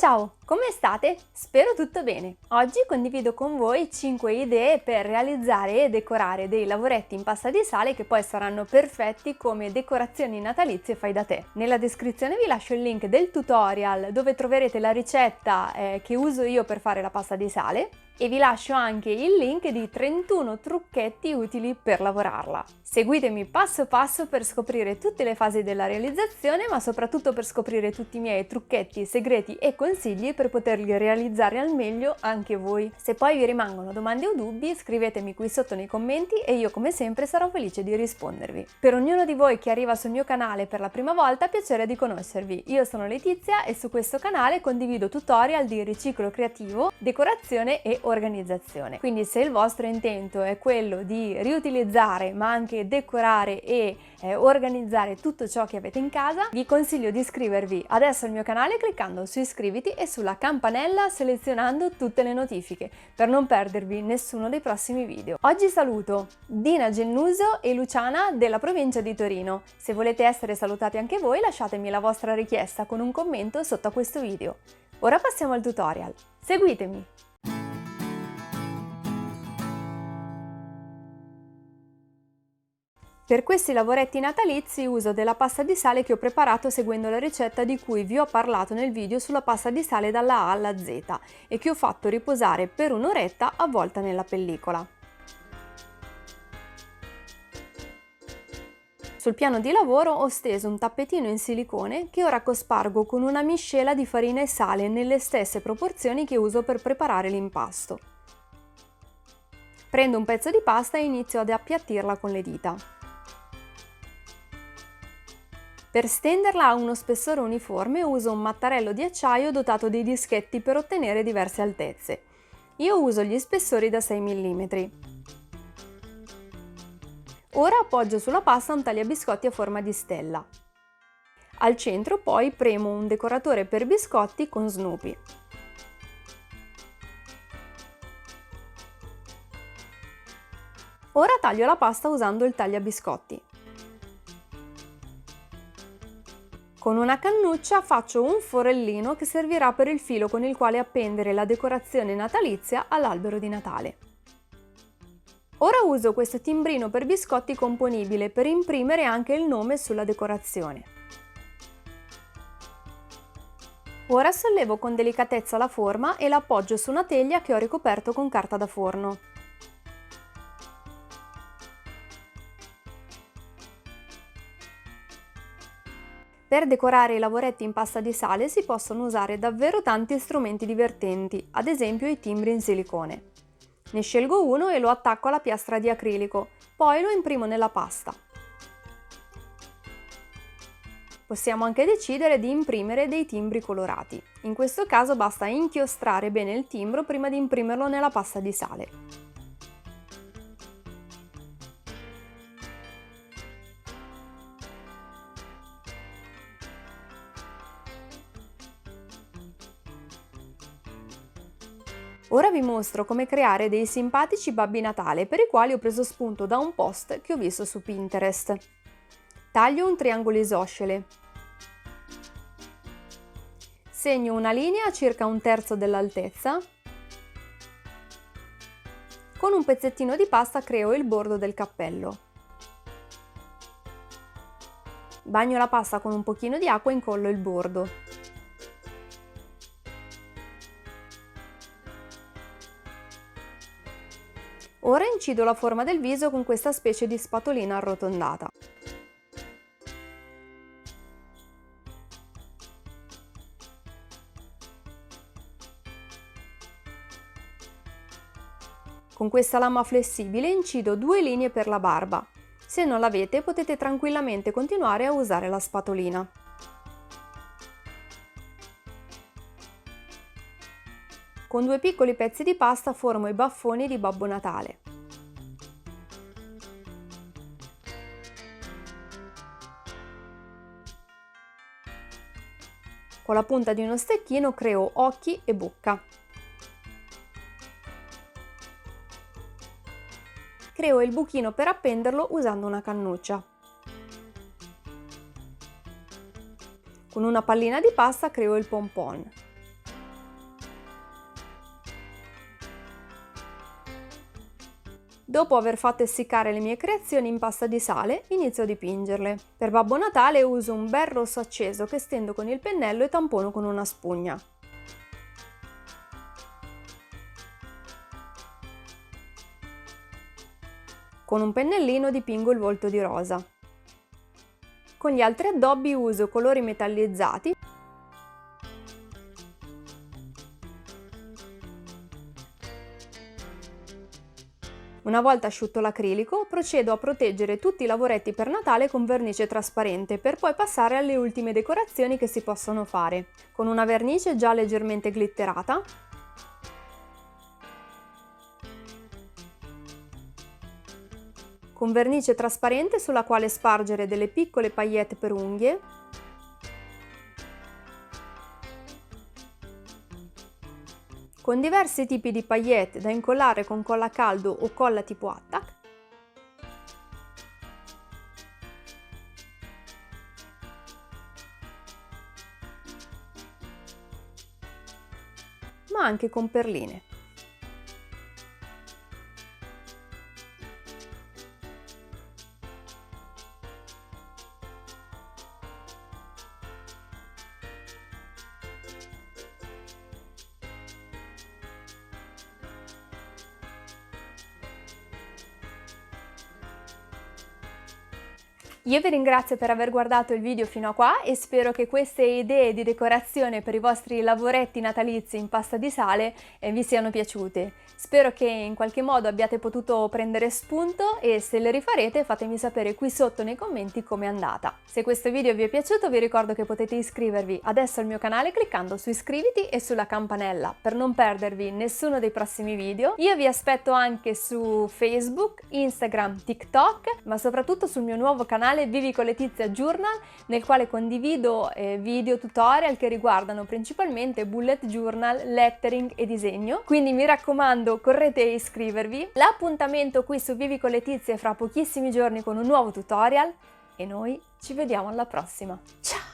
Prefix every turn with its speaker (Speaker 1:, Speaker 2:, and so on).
Speaker 1: Ciao, come state? Spero tutto bene. Oggi condivido con voi 5 idee per realizzare e decorare dei lavoretti in pasta di sale che poi saranno perfetti come decorazioni natalizie fai da te. Nella descrizione vi lascio il link del tutorial dove troverete la ricetta che uso io per fare la pasta di sale e vi lascio anche il link di 31 trucchetti utili per lavorarla. Seguitemi passo passo per scoprire tutte le fasi della realizzazione, ma soprattutto per scoprire tutti i miei trucchetti, segreti e consigli per poterli realizzare al meglio anche voi. Se poi vi rimangono domande o dubbi, scrivetemi qui sotto nei commenti e io come sempre sarò felice di rispondervi. Per ognuno di voi che arriva sul mio canale per la prima volta, piacere di conoscervi. Io sono Letizia e su questo canale condivido tutorial di riciclo creativo, decorazione e organizzazione. Quindi se il vostro intento è quello di riutilizzare ma anche decorare e organizzare tutto ciò che avete in casa, vi consiglio di iscrivervi adesso al mio canale cliccando su iscriviti e sulla campanella selezionando tutte le notifiche per non perdervi nessuno dei prossimi video. Oggi saluto Dina Gennuso e Luciana della provincia di Torino. Se volete essere salutati anche voi, lasciatemi la vostra richiesta con un commento sotto a questo video. Ora passiamo al tutorial. Seguitemi! Per questi lavoretti natalizi uso della pasta di sale che ho preparato seguendo la ricetta di cui vi ho parlato nel video sulla pasta di sale dalla A alla Z e che ho fatto riposare per un'oretta avvolta nella pellicola. Sul piano di lavoro ho steso un tappetino in silicone che ora cospargo con una miscela di farina e sale nelle stesse proporzioni che uso per preparare l'impasto. Prendo un pezzo di pasta e inizio ad appiattirla con le dita. Per stenderla a uno spessore uniforme uso un mattarello di acciaio dotato di dischetti per ottenere diverse altezze. Io uso gli spessori da 6 mm. Ora appoggio sulla pasta un tagliabiscotti a forma di stella. Al centro poi premo un decoratore per biscotti con Snoopy. Ora taglio la pasta usando il tagliabiscotti. Con una cannuccia faccio un forellino che servirà per il filo con il quale appendere la decorazione natalizia all'albero di Natale. Ora uso questo timbrino per biscotti componibile per imprimere anche il nome sulla decorazione. Ora sollevo con delicatezza la forma e la appoggio su una teglia che ho ricoperto con carta da forno. Per decorare i lavoretti in pasta di sale si possono usare davvero tanti strumenti divertenti, ad esempio i timbri in silicone. Ne scelgo uno e lo attacco alla piastra di acrilico, poi lo imprimo nella pasta. Possiamo anche decidere di imprimere dei timbri colorati. In questo caso basta inchiostrare bene il timbro prima di imprimerlo nella pasta di sale. Ora vi mostro come creare dei simpatici Babbi Natale per i quali ho preso spunto da un post che ho visto su Pinterest. Taglio un triangolo isoscele. Segno una linea a circa un terzo dell'altezza. Con un pezzettino di pasta creo il bordo del cappello. Bagno la pasta con un pochino di acqua e incollo il bordo. Ora incido la forma del viso con questa specie di spatolina arrotondata. Con questa lama flessibile incido 2 linee per la barba. Se non l'avete potete tranquillamente continuare a usare la spatolina. Con 2 piccoli pezzi di pasta formo i baffoni di Babbo Natale. Con la punta di uno stecchino creo occhi e bocca. Creo il buchino per appenderlo usando una cannuccia. Con una pallina di pasta creo il pompon. Dopo aver fatto essiccare le mie creazioni in pasta di sale, inizio a dipingerle. Per Babbo Natale uso un bel rosso acceso che stendo con il pennello e tampono con una spugna. Con un pennellino dipingo il volto di rosa. Con gli altri addobbi uso colori metallizzati. Una volta asciutto l'acrilico, procedo a proteggere tutti i lavoretti per Natale con vernice trasparente, per poi passare alle ultime decorazioni che si possono fare. Con una vernice già leggermente glitterata, con vernice trasparente sulla quale spargere delle piccole paillette per unghie, con diversi tipi di paillette da incollare con colla a caldo o colla tipo attack, ma anche con perline. Io vi ringrazio per aver guardato il video fino a qua e spero che queste idee di decorazione per i vostri lavoretti natalizi in pasta di sale vi siano piaciute. Spero che in qualche modo abbiate potuto prendere spunto e se le rifarete fatemi sapere qui sotto nei commenti com'è andata. Se questo video vi è piaciuto vi ricordo che potete iscrivervi adesso al mio canale cliccando su iscriviti e sulla campanella per non perdervi nessuno dei prossimi video. Io vi aspetto anche su Facebook, Instagram, TikTok, ma soprattutto sul mio nuovo canale Vivi con Letizia Journal, nel quale condivido video tutorial che riguardano principalmente bullet journal, lettering e disegno, quindi mi raccomando correte a iscrivervi. L'appuntamento qui su Vivi con Letizia è fra pochissimi giorni con un nuovo tutorial e noi ci vediamo alla prossima. Ciao!